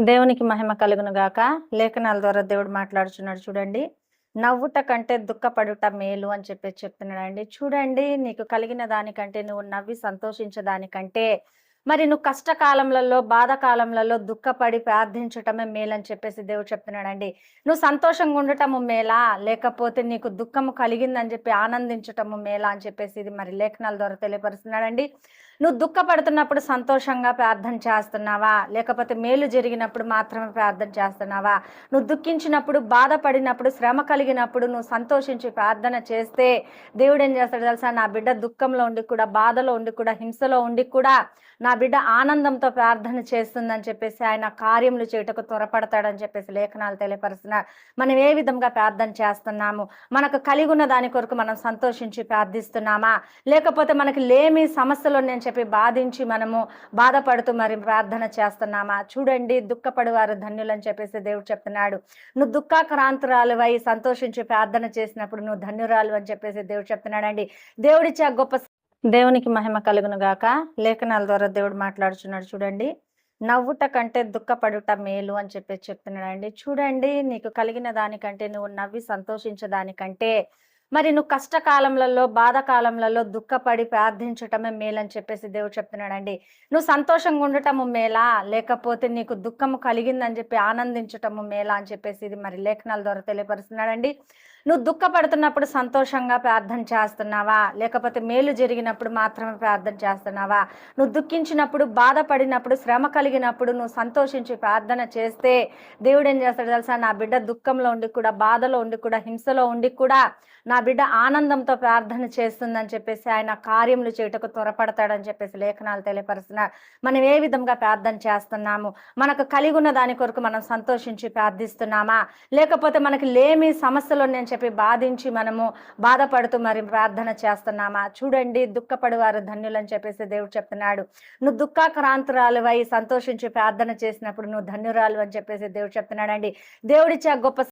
దేవునికి మహిమ కలుగును గాక. లేఖనాల ద్వారా దేవుడు మాట్లాడుచున్నాడు చూడండి. నవ్వుట కంటే దుఃఖపడుట మేలు అని చెప్పేసి చెప్తున్నాడండి. చూడండి, నీకు కలిగిన దానికంటే నువ్వు నవ్వి సంతోషించడానికంటే మరి నువ్వు కష్టకాలంలలో, బాధకాలంలలో దుఃఖపడి ప్రార్థించటమే మేలని చెప్పేసి దేవుడు చెప్తున్నాడండి. నువ్వు సంతోషంగా ఉండటము మేలా, లేకపోతే నీకు దుఃఖము కలిగిందని చెప్పి ఆనందించటము మేలా అని చెప్పేసి ఇది మరి లేఖనాల ద్వారా తెలియపరుస్తున్నాడండి. నువ్వు దుఃఖపడుతున్నప్పుడు సంతోషంగా ప్రార్థన చేస్తున్నావా, లేకపోతే మేలు జరిగినప్పుడు మాత్రమే ప్రార్థన చేస్తున్నావా? నువ్వు దుఃఖించినప్పుడు, బాధపడినప్పుడు, శ్రమ కలిగినప్పుడు నువ్వు సంతోషించి ప్రార్థన చేస్తే దేవుడు ఏం చేస్తాడు తెలుసా? నా బిడ్డ దుఃఖంలో ఉండి కూడా, బాధలో ఉండి కూడా, హింసలో ఉండి కూడా నా బిడ్డ ఆనందంతో ప్రార్థన చేస్తుందని చెప్పేసి ఆయన కార్యములు చేయుటకు త్వరపడతాడని చెప్పేసి లేఖనాలు తెలియపరుస్తున్నారు. మనం ఏ విధంగా ప్రార్థన చేస్తున్నాము? మనకు కలిగి ఉన్న దాని కొరకు మనం సంతోషించి ప్రార్థిస్తున్నామా, లేకపోతే మనకి లేమి సమస్యలు నేను చెప్పి బాధించి మనము బాధపడుతూ మరి ప్రార్థన చేస్తున్నామా? చూడండి, దుఃఖపడేవారు ధన్యులని చెప్పేసి దేవుడు చెప్తున్నాడు. నువ్వు దుఃఖాక్రాంతురాలువై సంతోషించి ప్రార్థన చేసినప్పుడు నువ్వు ధన్యురాలు అని చెప్పేసి దేవుడు చెప్తున్నాడండి. దేవుడిచ్చే గొప్ప దేవునికి మహిమ కలుగును గాక. లేఖనాల ద్వారా దేవుడు మాట్లాడుచున్నాడు చూడండి. నవ్వుట కంటే దుఃఖపడుట మేలు అని చెప్పేసి చెప్తున్నాడండి. చూడండి, నీకు కలిగిన దానికంటే నువ్వు నవ్వి సంతోషించడానికంటే మరి నువ్వు కష్టకాలంలో, బాధకాలంలో దుఃఖపడి ప్రార్థించటమే మేలని చెప్పేసి దేవుడు చెప్తున్నాడండి. నువ్వు సంతోషంగా ఉండటము మేలా, లేకపోతే నీకు దుఃఖము కలిగిందని చెప్పి ఆనందించటము మేలా అని చెప్పేసి ఇది మరి లేఖనాల ద్వారా తెలియపరుస్తున్నాడండి. నువ్వు దుఃఖపడుతున్నప్పుడు సంతోషంగా ప్రార్థన చేస్తున్నావా, లేకపోతే మేలు జరిగినప్పుడు మాత్రమే ప్రార్థన చేస్తున్నావా? నువ్వు దుఃఖించినప్పుడు, బాధపడినప్పుడు, శ్రమ కలిగినప్పుడు నువ్వు సంతోషించి ప్రార్థన చేస్తే దేవుడు ఏం చేస్తాడు తెలుసా? నా బిడ్డ దుఃఖంలో ఉండి కూడా, బాధలో ఉండి కూడా, హింసలో ఉండి కూడా నా బిడ్డ ఆనందంతో ప్రార్థన చేస్తుందని చెప్పేసి ఆయన కార్యములు చేయుటకు త్వరపడతాడని చెప్పేసి లేఖనాలు తెలియపరుస్తున్నారు. మనం ఏ విధంగా ప్రార్థన చేస్తున్నాము? మనకు కలిగి ఉన్న దాని కొరకు మనం సంతోషించి ప్రార్థిస్తున్నామా, లేకపోతే మనకి లేమి సమస్యలు నేను చెప్పి బాధించి మనము బాధపడుతూ మరి ప్రార్థన చేస్తున్నామా? చూడండి, దుఃఖపడేవారు ధన్యులని చెప్పేసి దేవుడు చెప్తున్నాడు. నువ్వు దుఃఖాక్రాంతురాలువై సంతోషించి ప్రార్థన చేసినప్పుడు నువ్వు ధన్యురాలు అని చెప్పేసి దేవుడు చెప్తున్నాడండి. దేవుడిచ్చే గొప్ప